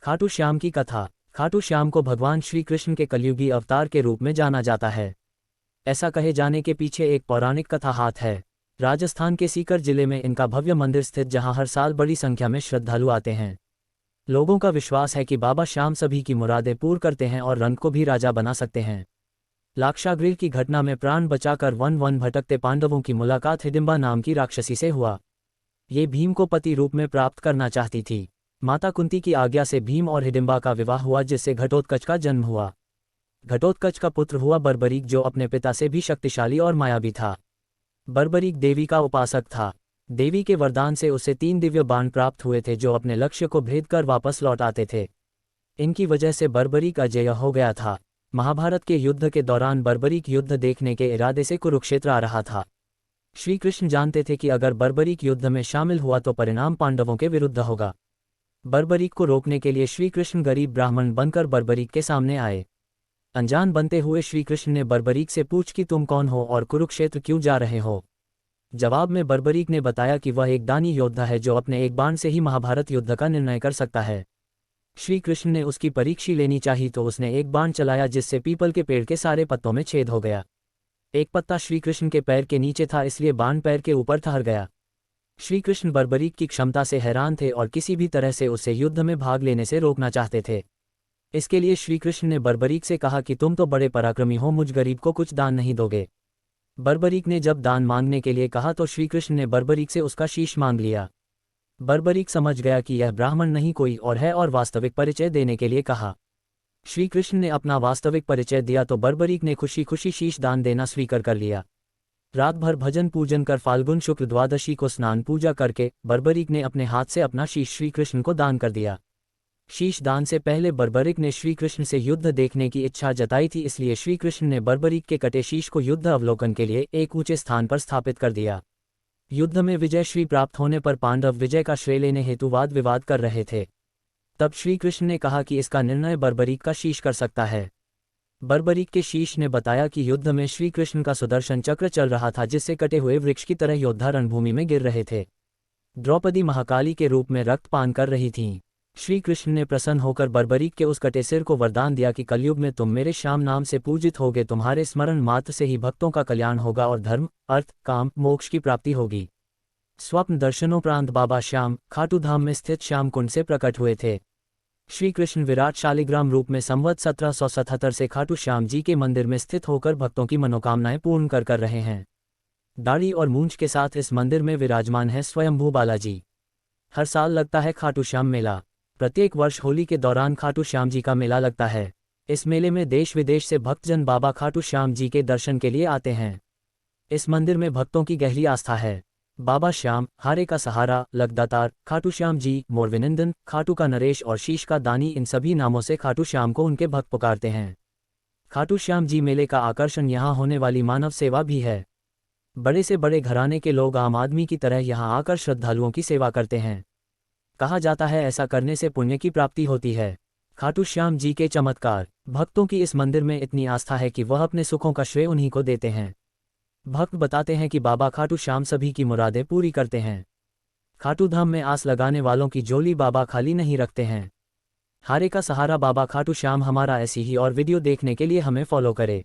खाटू श्याम की कथा। खाटू श्याम को भगवान श्री कृष्ण के कलयुगी अवतार के रूप में जाना जाता है। ऐसा कहे जाने के पीछे एक पौराणिक कथा हाथ है। राजस्थान के सीकर जिले में इनका भव्य मंदिर स्थित, जहां हर साल बड़ी संख्या में श्रद्धालु आते हैं। लोगों का विश्वास है कि बाबा श्याम सभी की मुरादें पूर्ण करते हैं और रंग को भी राजा बना सकते हैं। लाक्षागृह की घटना में प्राण बचाकर वन वन भटकते पांडवों की मुलाकात हिडिंबा नाम की राक्षसी से हुआ। ये भीम को पति रूप में प्राप्त करना चाहती थी। माता कुंती की आज्ञा से भीम और हिडिंबा का विवाह हुआ, जिससे घटोत्कच का जन्म हुआ। घटोत्कच का पुत्र हुआ बर्बरीक, जो अपने पिता से भी शक्तिशाली और मायावी था। बर्बरीक देवी का उपासक था। देवी के वरदान से उसे 3 दिव्य बाण प्राप्त हुए थे, जो अपने लक्ष्य को भेद कर वापस लौट आते थे। इनकी वजह से बर्बरीक अजेय हो गया था। महाभारत के युद्ध के दौरान बर्बरीक युद्ध देखने के इरादे से कुरुक्षेत्र आ रहा था। श्री कृष्ण जानते थे कि अगर बर्बरीक युद्ध में शामिल हुआ तो परिणाम पांडवों के विरुद्ध होगा। बर्बरीक को रोकने के लिए श्री कृष्ण गरीब ब्राह्मण बनकर बर्बरीक के सामने आए। अनजान बनते हुए श्री कृष्ण ने बर्बरीक से पूछ कि तुम कौन हो और कुरुक्षेत्र क्यों जा रहे हो। जवाब में बर्बरीक ने बताया कि वह एक दानी योद्धा है, जो अपने एक बाण से ही महाभारत युद्ध का निर्णय कर सकता है। श्री कृष्ण ने उसकी परीक्षा लेनी चाहिए तो उसने एक बाण चलाया, जिससे पीपल के पेड़ के सारे पत्तों में छेद हो गया। एक पत्ता श्री कृष्ण के पैर के नीचे था, इसलिए बाण पैर के ऊपर ठहर गया। श्री कृष्ण बर्बरीक की क्षमता से हैरान थे और किसी भी तरह से उसे युद्ध में भाग लेने से रोकना चाहते थे। इसके लिए श्री कृष्ण ने बर्बरीक से कहा कि तुम तो बड़े पराक्रमी हो, मुझ गरीब को कुछ दान नहीं दोगे। बर्बरीक ने जब दान मांगने के लिए कहा तो श्री कृष्ण ने बर्बरीक से उसका शीश मांग लिया। बर्बरीक समझ गया कि यह ब्राह्मण नहीं कोई और है और वास्तविक परिचय देने के लिए कहा। श्री कृष्ण ने अपना वास्तविक परिचय दिया तो बर्बरीक ने खुशी खुशी शीश दान देना स्वीकार कर लिया। रात भर भजन पूजन कर फाल्गुन शुक्ल द्वादशी को स्नान पूजा करके बर्बरीक ने अपने हाथ से अपना शीश श्री कृष्ण को दान कर दिया। शीश दान से पहले बर्बरीक ने श्री कृष्ण से युद्ध देखने की इच्छा जताई थी, इसलिए श्री कृष्ण ने बर्बरीक के कटे शीश को युद्ध अवलोकन के लिए एक ऊंचे स्थान पर स्थापित कर दिया। युद्ध में विजय श्री प्राप्त होने पर पांडव विजय का श्रेय लेने हेतु वाद विवाद कर रहे थे। तब श्री कृष्ण ने कहा कि इसका निर्णय बर्बरीक का शीश कर सकता है। बर्बरीक के शीश ने बताया कि युद्ध में श्री कृष्ण का सुदर्शन चक्र चल रहा था, जिससे कटे हुए वृक्ष की तरह योद्धा रणभूमि में गिर रहे थे। द्रौपदी महाकाली के रूप में रक्तपान कर रही थीं। श्री कृष्ण ने प्रसन्न होकर बर्बरीक के उस कटे सिर को वरदान दिया कि कलयुग में तुम मेरे श्याम नाम से पूजित होगे, तुम्हारे स्मरण मात्र से ही भक्तों का कल्याण होगा और धर्म, अर्थ, काम, मोक्ष की प्राप्ति होगी। स्वप्न दर्शनोपरांत बाबा श्याम खाटू धाम में स्थित श्याम कुंड से प्रकट हुए थे। श्री कृष्ण विराट शालिग्राम रूप में संवत 1777 से खाटू श्याम जी के मंदिर में स्थित होकर भक्तों की मनोकामनाएं पूर्ण कर रहे हैं। दाढ़ी और मूंछ के साथ इस मंदिर में विराजमान है स्वयंभू बालाजी। हर साल लगता है खाटू श्याम मेला। प्रत्येक वर्ष होली के दौरान खाटू श्याम जी का मेला लगता है। इस मेले में देश विदेश से भक्तजन बाबा खाटू श्याम जी के दर्शन के लिए आते हैं। इस मंदिर में भक्तों की गहरी आस्था है। बाबा श्याम, हारे का सहारा, लखदातार, खाटू श्याम जी, मोरविनंदन, खाटू का नरेश और शीश का दानी, इन सभी नामों से खाटू श्याम को उनके भक्त पुकारते हैं। खाटू श्याम जी मेले का आकर्षण यहाँ होने वाली मानव सेवा भी है। बड़े से बड़े घराने के लोग आम आदमी की तरह यहाँ आकर श्रद्धालुओं की सेवा करते हैं। कहा जाता है ऐसा करने से पुण्य की प्राप्ति होती है। खाटू श्याम जी के चमत्कार। भक्तों की इस मंदिर में इतनी आस्था है कि वह अपने सुखों का श्रेय उन्हीं को देते हैं। भक्त बताते हैं कि बाबा खाटू श्याम सभी की मुरादें पूरी करते हैं। खाटू धाम में आस लगाने वालों की झोली बाबा खाली नहीं रखते हैं। हारे का सहारा बाबा खाटू श्याम हमारा ऐसी ही और वीडियो देखने के लिए हमें फॉलो करें।